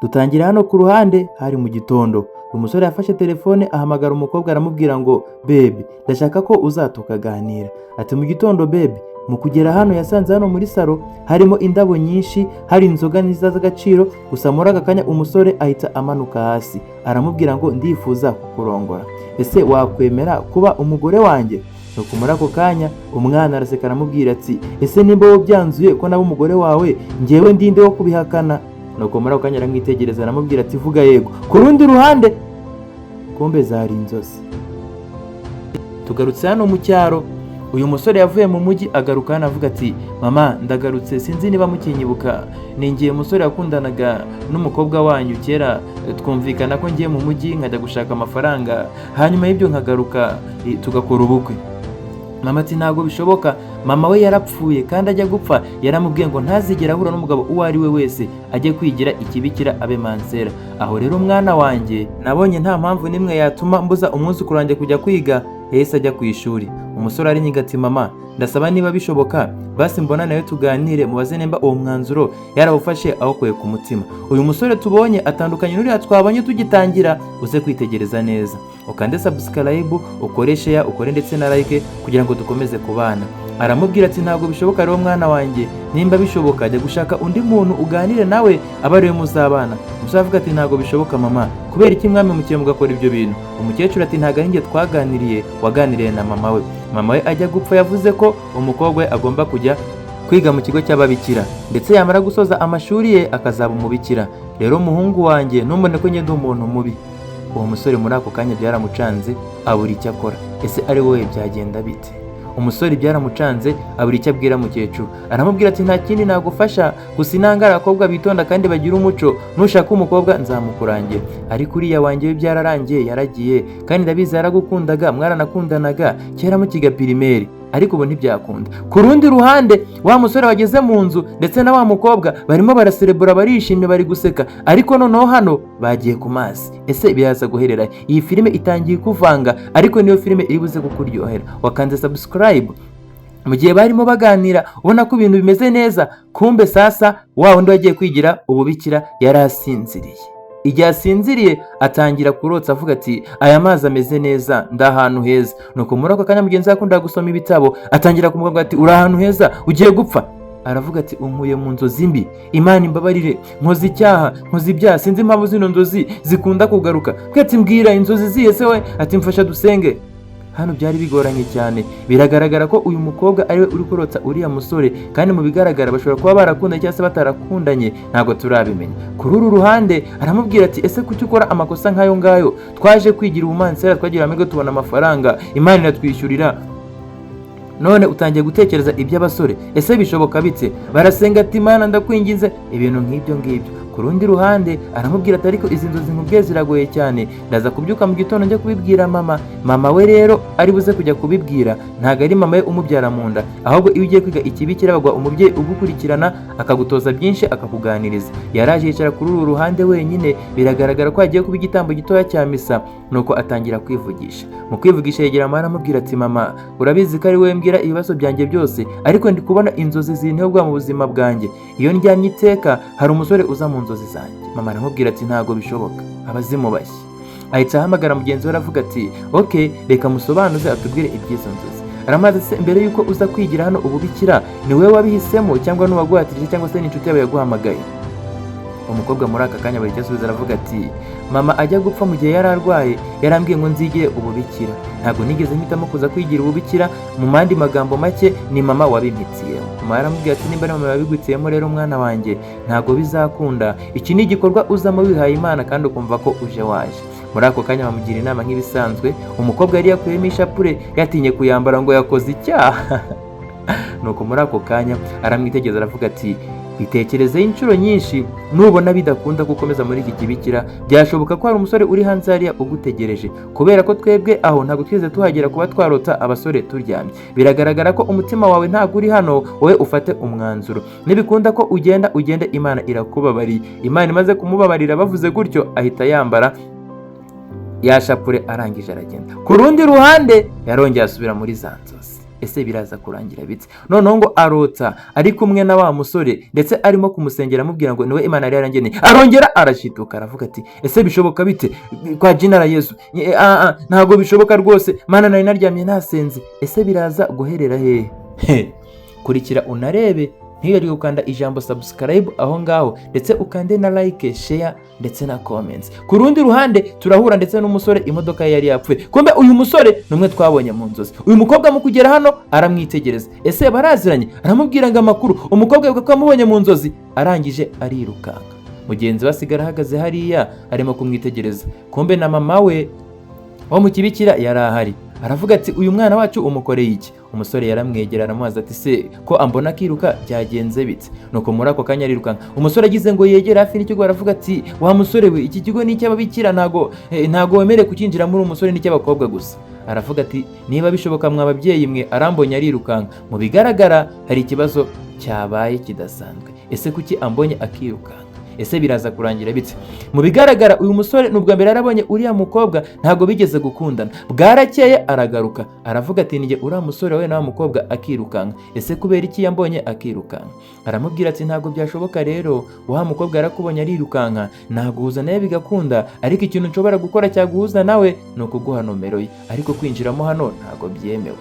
Dutangira hano ku ruhande hari mu gitondo. Umusore yafashe telefone ahamagara umukobwa aramubwira ngo baby ndashaka ko uzatukaganira. Ati mu gitondo baby, mu kugera hano yasanze hano muri salo harimo indabo nyinshi, hari inzoga nziza z'agaciro, gusa muri aka kanya umusore ahita amanuka hasi aramubwira ngo ndifuza kukurongora, ese wakwemera kuba umugore wanjye? Nuko muri ako kanya umwana araseka aramubwira ati ese nimba wowe byanzuye ko naba umugore wawe, njyewe ndinde wo kubihakana? Nuko muri ako kanya aramwitegereza aramubwira ati vuga yego. Ku rundi ruhande kumbe zari inzozi. Tugarutse hano mu cyaro, uyu musore yavuye mu mujyi agaruka hano avuga ati mama ndagarutse, sinzi niba mukinyibuka, ningiye umusore yakundanaga n'umukobwa wanyu kera, twumvikana ko ngiye mu mujyi nkajya gushaka amafaranga, hanyuma y'ibyo nkagaruka tugakora ubukwe. Mama ati ntabwo bishoboka, mama we yarapfuye kandi ajya gupfa yaramubwiye ngo ntazigera ahura n'umugabo uwo ari we wese ajye kwigira ikibikira abe mansera. Aho rero umwana wanjye nabonye nta mpamvu nimwe yatuma mbuza umwuzukuru wanjye kujya kwiga, yahise ajya ku ishuri. Umusore arinyiga ati mama ndasaba niba bishoboka basi mbona nawe tuganire, mubaze nimba uwo mwanzuro yarawufashe awukuye ku mutima. Uyu musore tubonye atandukanye n'uriya twabonye tugitangira, uze kwitegereza neza, ukande subscribe, ukore share, ukore ndetse na like kugira ngo dukomeze kubana. Aramubwira ati ntabwo bishoboka rero mwana wanjye, nimba bishoboka ajya gushaka undi muntu uganire nawe aba ariwe muzabana. Umusore avuga ati ntabwo bishoboka mama, kubera iki mwami mukiye mugakora ibyo bintu? Umukecuru ati ntabwo ari njye twaganiriye, waganiriye na mama we. Mama we ajya gupfa yavuze ko umukobwa we agomba kujya kwiga mu kigo cy'ababikira, ndetse yamara gusoza amashuri ye akazaba umubikira. Rero umuhungu wanjye ntumbone ko njye ndi umuntu mubi. Uwo musore muri ako kanya byaramucanze abura icyo akora. Ese ari wowe byagenda bite? Umusore byaramucanze abura icyo abwira mukecuru, aramubwira ati nta kindi nagufasha, gusa inanga abakobwa bitonda kandi bagira umuco, nushaka umukobwa nzamukurangira. Ariko uriya wanjye we byararangiye yaragiye, kandi ndabizi yaragukundaga, mwaranakundanaga kera mukiga pirimeri, ariko ubu ntibyakunda. Ku rundi ruhande wa musore wageze mu nzu ndetse na wa mukobwa barimo baraserebura, barishimye, bari guseka, ariko noneho hano bagiye ku mazi. Ese biraza guherera? Iyi filime itangiye kuvanga, ariko niyo filime iri buze kukuryohera. Wakanze subscribe mu gihe barimo baganira ubona ko ibintu bimeze neza, kumbe sasa wa wundi wagiye kwigira ububikira yarasinziriye. Igihe asinziriye atangira kurotsa avuga ati aya mazi ameze neza, ndi ahantu heza. Nuko muri ako kanya mugenzi we akunda gusoma ibitabo atangira kumubwira ati uri ahantu heza, ugiye gupfa. Aravuga ati unkuye mu nzozi mbi, Imana imbabarire, nkoze icyaha, nkoze ibyaha, sinzi impamvu zino nzozi zikunda kugaruka. Ati mbwira inzozi zihe se we? Ati mfasha dusenge. Hano byari bigoranye cyane, biragaragara ko uyu mukobwa ariwe uri kurotsa uriya musore, kandi mu bigaragara bashobora kuba barakundanye cyangwa se batarakundanye, ntabwo turabimenya. Kuri uru ruhande aramubwira ati ese kuki ukora amakosa nk'ayo ngayo? Twaje kwigira ubumansera, twagira amahirwe tubona amafaranga, Imana iratwishyurira, none utangiye gutekereza iby'abasore, ese bishoboka bite? Barasenga ati Imana ndakwinginze, ibintu nk'ibyo ngibyo. Ku rundi ruhande aramubwira ati ariko izi nzozi nkubwiye ziragoye cyane, ndaza kubyuka mu gitondo njya kubibwira mama. Mama we rero ari buze kujya kubibwira, ntabwo ari mama we umubyara mu nda, ahubwo iyo ugiye kwiga ikibikira bagwa umubyeyi ugukurikirana akagutoza byinshi akakuganiriza. Yaraje yicara kuri uru ruhande wenyine, biragaragara ko agiye kuba igitambo gitoya cya misa. Nuko atangira kwivugisha. Mu kwivugisha yegera mama aramubwira ati mama urabizi ko ari wowe mbwira ibibazo byanjye byose, ariko ndi kubona inzozi zinteye ubwoba mu buzima bwanjye. Iyo ndyamye iteka hari umusore uza mu nzozi zanjye. Mama aramubwira ati ntabwo bishoboka, abazimu bashya. Ahita ahamagara mugenzi we aravuga ati okay reka musobanuze atubwire iby'izo nzozi. Aramaze se mbere yuko uza kwigira hano ububikira ni wowe wabihisemo cyangwa n'uwaguhatirije cyangwa se n'inshuti yawe yaguhamagaye? Umukobwa muri aka kanya bahita asubiza aravuga ati mama ajya gupfa mu gihe yari arwaye yarambwiye ngo nzigire ububikira, ntabwo nigeze mpitamo kuza kwigira ububikira. Mu mandi magambo make ni mama wabimpitiyemo. Mama yaramubwiye ati nimba mama wabigwitiyemo rero mwana wanjye ntabwo bizakunda, iki ni igikorwa uzamo wihaye Imana kandi ukumva ko uje waje. Muri ako kanya bamugira inama nk'ibisanzwe. Umukobwa yari yakuyemo ishapure yatinye kuyambara ngo yakoze icyaha. Nuko muri ako kanya aramwitegereza aravuga ati bitekerezeho inshuro nyinshi, nubona bidakunda gukomeza muri iki kibikira byashoboka ko hari umusore uri hanze hariya ugutegereje, kubera ko twebwe aho ntabwo twigeze tuhagera kuba twarota abasore turyamye. Biragaragara ko umutima wawe ntabwo uri hano, wowe ufate umwanzuro. Nibikunda ko ugenda Imana irakubabariye. Imana imaze kumubabarira bavuze gutyo ahita yambara ya shapure arangije aragenda. Ku rundi ruhande yarongeye asubira muri za nzozi. ese biraza kurangira bite? Noneho ngo arota ari kumwe na wa musore ndetse arimo kumusengera amubwira ngo niwe Imana yari yarangeneye, arongera arashituka aravuga ati ese bishoboka bite kwa jina la Yesu? Ntabwo bishoboka rwose, Mana nari naryamye nasenze. Ese biraza guherera hehe? Kurikira unarebe, ntiyari gukanda ijambo subscribe aho ngaho, ndetse ukande na like, share ndetse na comments. Ku rundi ruhande turahura ndetse n'umusore imodoka ye yari yapfuye. Kumbe uyu musore numwe twabonye mu nzozi. Uyu mukobwa mu kugera hano aramwitegereza. Ese baraziranye? Aramubwira ngo amakuru. Umukobwa yuko amubonye mu nzozi, arangije arirukanka. Mugenzi we asigara ahagaze hariya arimo kumwitegereza. Kumbe na mama we wo mu kibikira yari ahari. Aravuga ati uyu mwana wacu umukoreye iki? Umusore yaramwegera aramubaza ati se ko ambona akiruka byagenze bite? Nuko muri ako kanya arirukanka. Umusore agize ngo yegere hafi n'ikigo aravuga ati wa musore we, iki kigo ni icy'ababikira, ntago wemere kukinjira muri umusore, ni icy'abakobwa gusa. Aravuga ati niba bishoboka mwa babyeyi mwe, arambonye arirukanka, mu bigaragara hari ikibazo cyabaye kidasanzwe. Ese kuki ambonye akirukanka? Ese biraza kurangira bite? Mu bigaragara uyu musore nubwo mbere yarabonye uriya mukobwa ntago bigeze gukundana. Bwarakeye aragaruka aravuga ati nige uriya musore we na mukobwa akirukanka, ese kubera iki yambonye akirukanka? Aramubwira ati ntago byashoboka rero, wa mukobwa yarakubonye arirukanka, naguhuza naye bigakunda, ariko ikintu nshobora gukora cyaguhuza nawe ni ukuguha nomero ye, ariko kwinjiramo hano ntago byemewe.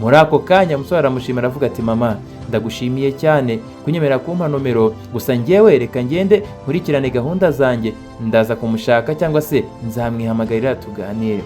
Muri ako kanya umusore aramushimira aravuga ati mama ndagushimiye cyane kunyemera kumpa nomero, gusa njyewe reka ngende nkurikirane gahunda zanjye, ndaza kumushaka cyangwa se nzamwihamagarira tuganire.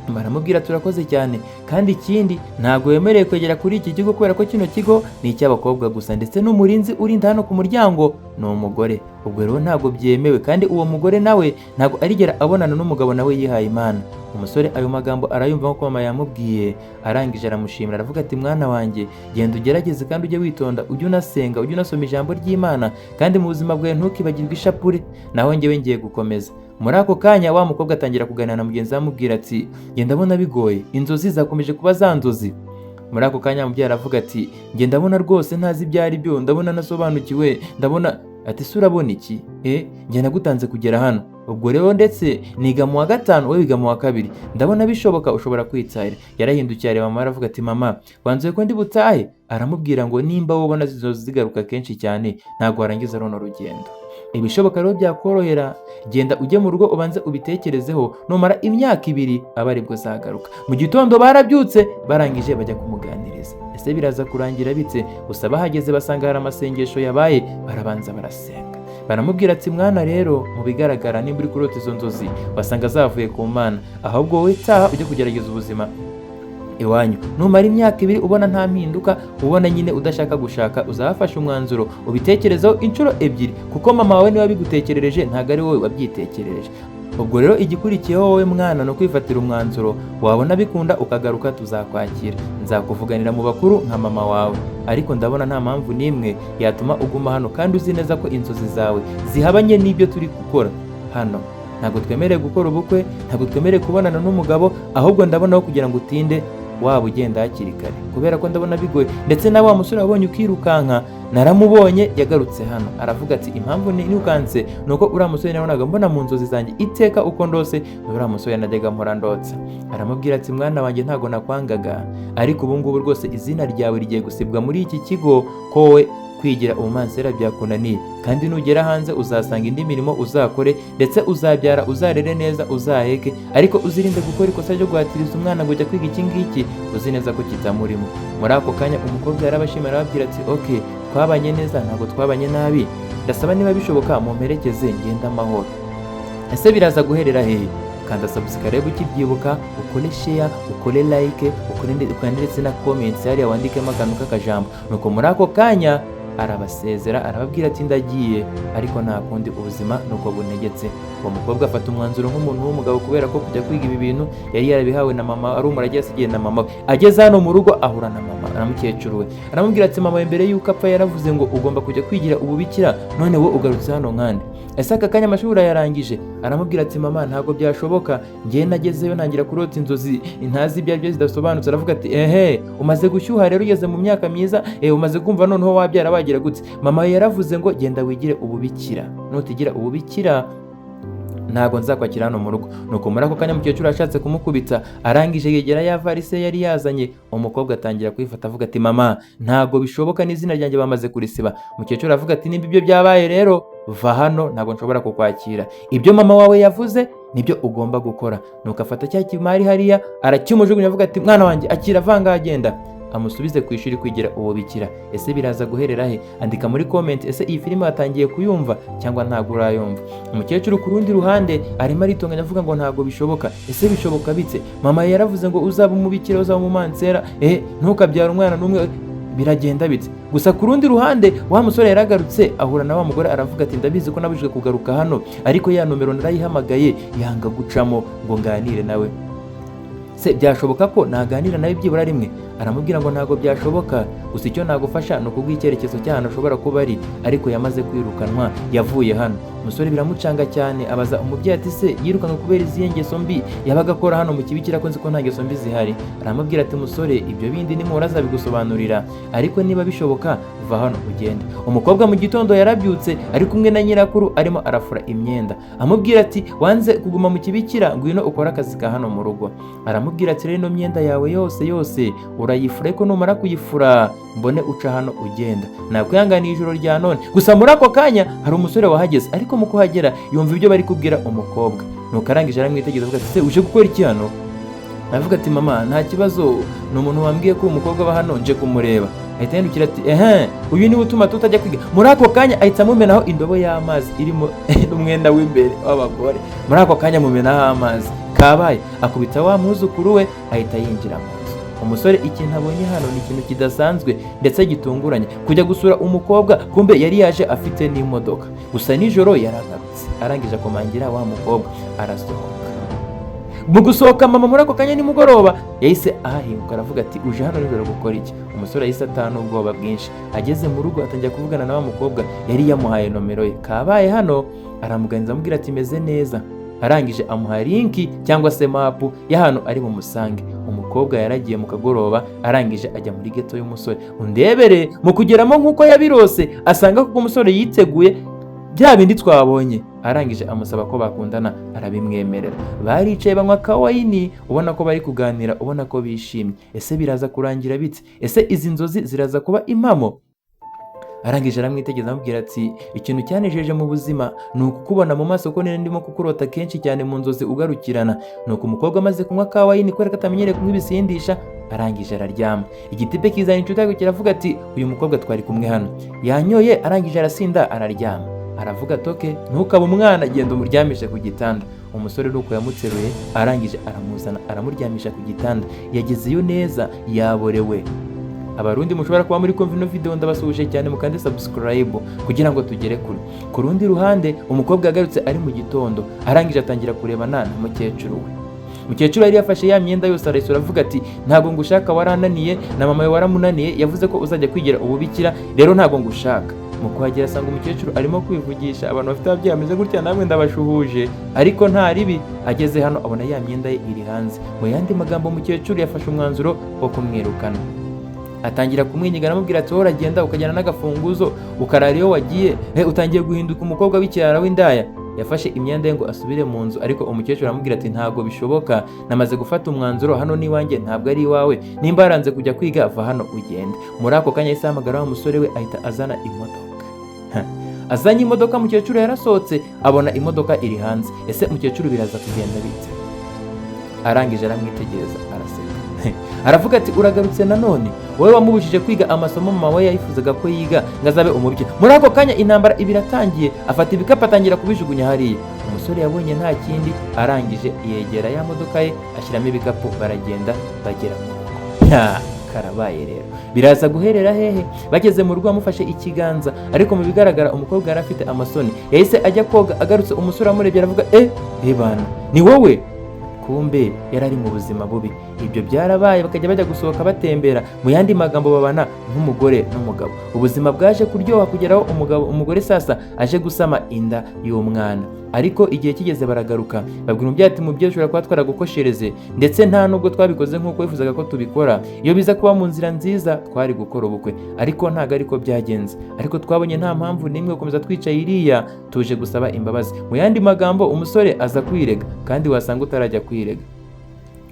Baramubwira turakoze cyane, kandi ikindi ntago wemerewe kwegera kuri iki kigo kubera ko kino kigo ni icy'abakobwa gusa, ndetse n'umurinzi urinda hano ku muryango ni umugore. Ubwo rero ntago byemewe, kandi uwo mugore nawe ntago arigera abonana n'umugabo nawe yihaye Imana. Umusore ayo magambo arayumva nko mama yamubwiye, arangije aramushimira aravuga ati mwana wanjye genda ugerageze kandi ujye witonda, ujye unasenga, ujye unasoma ijambo ry'Imana, kandi mu buzima bwawe ntukibagirwe ishapure, naho njyewe ngiye gukomeza. Muri ako kanya wa mukobwa atangira kuganira na mugenzi we amubwira ati ngenda ndabona bigoye, inzozi zakomeje kuba za nzozi. Muri ako kanya umubyeyi aravuga ati ngenda ndabona rwose ntazi ibyo ari byo, ndabona nasobanukiwe, ndabona. Ati se urabona iki? Njye nagutanze kugera hano, ubwo rero ndetse niga mu wa gatanu wowe wiga mu wa kabiri, ndabona bishoboka ushobora kwitahira. Yarahindukiye areba mama aravuga ati mama wanzuye ko ndi butahe? Aramubwira ngo nimba wobona zigaruka kenshi cyane ntago warangiza runo rugendo, ibishoboka rero byakorohera, genda ujye mu rugo ubanze ubitekerezeho, numara imyaka 2 aba aribwo zagaruka. Mu gitondo barabyutse barangije bajya kumuganiriza. Ese biraza kurangira bite? Gusa bahageze basanga hari amasengesho yabaye, barabanza barasenga. Baramubwira ati mwana rero mu bigaragara nimba uri kurota izo nzozi basanga zavuye ku Mana, ahubwo wowe taha ujye kugerageza ubuzima iwanyu. Numara imyaka 2 ubona nta mpinduka, ubona nyine udashaka gushaka, uzafasha umwanzuro ubitekerezaho inshuro 2, kuko mama wawe niwe bigutekerereje, ntago ari wowe wabyitekerereje. Ubwo rero igikurikiyeho wowe mwana no kwifatira umwanzuro, wabona bikunda ukagaruka tuzakwakira, nzakuvuganira mu bakuru nka mama wawe, ariko ndabona nta mpamvu nimwe yatuma uguma hano, kandi uzi neza ko inzozi zawe zihabanye n'ibyo turi gukora hano. Ntago twemereye gukora ubukwe, ntago twemereye kubonana n'umugabo, ahubwo ndabonaho kugira ngo utinde waba ugenda hakiri kare, kubera ko ndabona bigoye. Ndetse na wa musore wabonye ukirukanka naramubonye yagarutse hano, aravuga ati impamvu nirukanse nuko uriya musore nabonaga mbona mu nzozi zanjye iteka uko ndose, uriya musore najyaga mpora ndotsa. Aramubwira ati mwana wanjye ntago nakwangaga, ariko ubu ngubu rwose izina ryawe rigiye gusibwa muri iki kigo ko wowe kwigira ubumansera byakunaniye, kandi nugera hanze uzasanga indi mirimo uzakore, ndetse uzabyara, uzarere neza, uzaheke, ariko uzirinde gukora ikosa ryo guhatiriza umwana ngo ujya kwiga iki ngiki uzi neza ko kitamurimo. Muri ako kanya umukobwa yarabashimira arababwira ati okay, twabanye neza ntabwo twabanye nabi, ndasaba niba bishoboka mumperekeze ngenda amahoro. Ese biraza guherera hehe? Kanda subscribe ukibyibuka, ukore share, ukore like, ukore ndetse na comments hariya wandikemo akantu k'akajambo. Nuko muri ako kanya arabasezera arababwira ati ndagiye, ariko nta kundi ubuzima nuko bunegetse. Uwo mukobwa afata umwanzuro nk'umuntu w'umugabo, kubera ko kujya kwiga ibi bintu yari yarabihawe na mama, ari umurage yasigiye na mama. Ageze hano mu rugo ahura na mama na mukecuru we, aramubwira ati mama mbere yuko apfa yaravuze ngo ugomba kujya kwigira ububikira, none wowe ugarutse hano nkande. Ese aka kanya amashuri yarangije? Aramubwira ati mama ntago byashoboka, ngiye nagezeyo nangira kurota inzozi ntazi ibyo aribyo zidasobanutse. Aravuga ati umaze gushyuha rero, ugeze mu myaka myiza, umaze kumva noneho wabyara wagira gutse. Mama yaravuze ngo genda wigire ububikira, nutigira ububikira ntago nzakwakira hano mu rugo. Nuko muri ako kanya mukecuru ashatse kumukubita, arangije yegera ya varise yari yazanye. Umukobwa atangira kwifata avuga ati mama ntago bishoboka, n'izina ryanjye bamaze kurisiba. Mukecuru avuga ati nimba ibyo byabaye rero va hano, ntago nshobora kukwakira. Ibyo mama wawe yavuze nibyo ugomba gukora. Nuko afata cya kimari hariya arakimujugunya avuga ati mwana wanjye akira vanga agenda, amusubize ku ishuri kwigira ububikira. Ese biraza guherera he? Andika muri comment ese iyi filime watangiye kuyumva cyangwa ntago urayumva. Umukecuru ku rundi ruhande arimo aritonganya avuga ngo ntago bishoboka. Ese bishoboka bitse? Mama yaravuze ngo uzaba umubikira, uzaba umumansera, ntukabyara umwana n'umwe, biragenda bitse? Gusa ku rundi ruhande wa musore yaragarutse ahura na wa mugore aravuga ati ndabizi ko nabujijwe kugaruka hano, ariko ya nomero narayihamagaye yanga gucamo ngo nganire nawe. Se byashoboka ko naganira nawe byibura rimwe? Aramubwira ngo ntago byashoboka, gusa icyo nagufasha ni ukubwira icyerekezo cy'ahantu ashobora kuba ari, ariko yamaze kwirukanwa yavuye hano. Umusore biramucanga cyane, abaza umubyeyi ati se yirukanwe kubera izihe ngeso mbi yabaga akora hano mu kibikira ko nzi ko nta ngeso mbi zihari? Aramubwira ati musore ibyo bindi nimura azabigusobanurira, ariko niba bishoboka va hano ugende. Umukobwa mu gitondo yarabyutse ari kumwe na nyirakuru arimo arafura imyenda, amubwira ati wanze kuguma mu kibikira, ngwino ukora akazi ka hano mu rugo. Aramubwira ati rero myenda yawe yose urayifura, ariko numara kuyifura mbone uca hano ugenda, nakwihanganiye ijoro rya none. Gusa muri ako kanya hari umusore wahageze, ariko mu kuhagera yumva ibyo bari kubwira umukobwa. Nuko arangije aramwitegereza avuga ati se uje gukora iki hano? Aravuga ati mama nta kibazo, ni umuntu wambwiye ko umukobwa aba hano nje kumureba. Ahita yandukira ati uyu niwe utuma tutajya kwiga. Muri ako kanya ahita amumenaho indobo y'amazi irimo n'umwenda w'imbere w'abagore. Muri ako kanya amumenaho amazi, kabaye akubita wa mwuzukuru we ahita yinjira mu nzu. Umusore ikintu abonye hano ni ikintu kidasanzwe ndetse gitunguranye, kujya gusura umukobwa kumbe yari yaje afite n'imodoka. Gusa nijoro yaragarutse, arangije akomangira wa mukobwa arasohoka. Mu gusohoka mama muri ako kanya nimugoroba yahise ahahinguka aravuga ati uje hano nijoro gukora iki? Umusore yahise atahana ubwoba bwinshi, ageze mu rugo atangira kuvugana na wa mukobwa yari yamuhaye nomero ye. Kabaye hano aramuganiriza amubwira ati meze neza, arangije amuha linki cyangwa se mapu y'ahantu ari bumusange. Umukobwa yaragiye mu kagoroba, arangije ajya muri geto y'umusore. Undebere mu kugeramo nk'uko yabirose, asanga ko umusore yiteguye bya bindi twabonye. Arangije amusaba ko bakundana, arabimwemerera. Baricaye banywa kawayini, ubona ko bari kuganira, ubona ko bishimye. Ese biraza kurangira bitse? Ese izi nzozi ziraza kuba impamo? Arangije aramwitegereza amubwira ati ikintu cyanejeje mu buzima ni ukukubona mu maso ko ndimo kukurota kenshi cyane mu nzozi ugarukirana. Nuko umukobwa amaze kunywa kawayini kubera ko atamenyereye kunywa ibisindisha, arangije araryama. Igitipe kizana inshuti yake kiravuga ati uyu mukobwa twari kumwe hano yanyoye, arangije arasinda araryama. Aravuga toke ntukaba umwana, genda umuryamishe ku gitanda. Umusore nuko yamutseruye, arangije aramuzana aramuryamisha ku gitanda. Yagezeyo neza yaborewe. Abarundi mushobora kuba muri kumva ino video, ndabasuhuje cyane mukande subscribe kugira ngo tugere kure. Ku rundi ruhande umukobwa yagarutse ari mu gitondo, arangije atangira kurebana na mukecuru we. Mukecuru yari yafashe ya myenda yose arayisura avuga ati ntago ngushaka, warananiye na mama we waramunaniye, yavuze ko uzajya kwigira ububikira, rero ntago ngushaka. Mu kuhagera asanga umukecuru arimo kwivugisha, abantu bafite ababyeyi ameze gutya namwe ndabashuhuje, ariko nta ribi. Ageze hano abona ya myenda ye iri hanze. Mu yandi magambo umukecuru yafashe umwanzuro wo kumwirukana. Atangira kumwinyigana amubwira ati wowe uragenda ukajyana n'agafunguzo ukarara iyo wagiye, utangiye guhinduka umukobwa w'ikirara w'indaya. Yafashe imyenda ye ngo asubire mu nzu, ariko umukecuru aramubwira ati ntago bishoboka, namaze gufata umwanzuro, hano ni iwanjye ntabwo ari iwawe, nimba yaranze kujya kwiga va hano ugende. Muri ako kanya yahise ahamagara wa musore we ahita azana imodoka. Azanye imodoka, mukecuru yarasohotse abona imodoka iri hanze. Ese mukecuru biraza kugenda bite? Arangije aramwitegereza araseka. Aravuga ati uragarutse nanone, wowe wamubujije kwiga amasomo mama we yayifuzaga ko yiga ngo azabe umubikira. Muri ako kanya intambara ibiratangiye, afata ibikapu atangira kubijugunya hariya. Umusore yabonye nta kindi, arangije yegera ya modoka ye ashyiramo ibikapu, baragenda bagera mu rugo. Karabaye rero, biraza guherera hehe? Bageze mu rugo amufashe ikiganza, ariko mu bigaragara umukobwa yari afite amasoni. Yahise ajya koga, agarutse umusore amurebye aravuga bana ni wowe? Kumbe yari ari mu buzima bubi, ibyo byarabaye bakajya bajya gusohoka batembera, mu yandi magambo babana nk'umugore n'umugabo. Ubuzima bwaje kuryoha kugeraho umugore sasa aje gusama inda y'umwana, ariko igihe kigeze baragaruka babwira umubyeyi ati mubyeyi ushobora kuba twaragukoshereze, ndetse nta nubwo twabikoze nk'uko wifuzaga ko tubikora, iyo biza kuba mu nzira nziza twari gukora ubukwe, ariko ntabwo ariko byagenze, ariko twabonye nta mpamvu n'imwe gukomeza twicaye iriya, tuje gusaba imbabazi. Mu yandi magambo umusore aza kwirega kandi wasanga utarajya kwirega.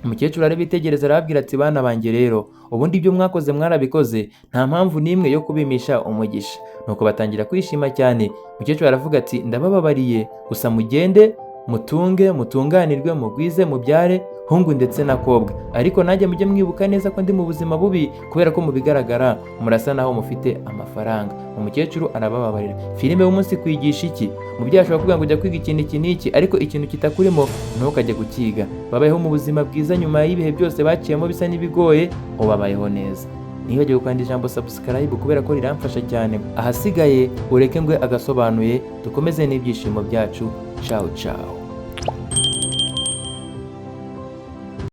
Umukecuru arabitegereza arababwira ati bana banjye rero ubundi ibyo mwakoze mwarabikoze, nta mpamvu n'imwe yo kubimisha umugisha. Nuko batangira kwishima cyane. Umukecuru aravuga ati ndabababariye, gusa mugende mutunge mutunganirwe mugwize mubyare hungu ndetse na kobwa, ariko nanjye mujye mwibuka neza ko ndi mu buzima bubi kubera ko mu bigaragara murasa naho mufite amafaranga. Umukecuru arabababarira. Filime y'umunsi kwigisha iki? Mubyeyi ashobora kuvuga ngo ujya kwiga ikintu iki n'iki, ariko ikintu kitakurimo ntukajye gukiga. Babayeho mu buzima bwiza nyuma y'ibihe byose baciyemo bisa n'ibigoye, ubu babayeho neza. Ntiwibagirwe gukanda ijambo subscribe kubera ko riramfasha cyane. Ahasigaye ureke ngwe agasobanuye, dukomeze n'ibyishimo byacu. Ciao ciao.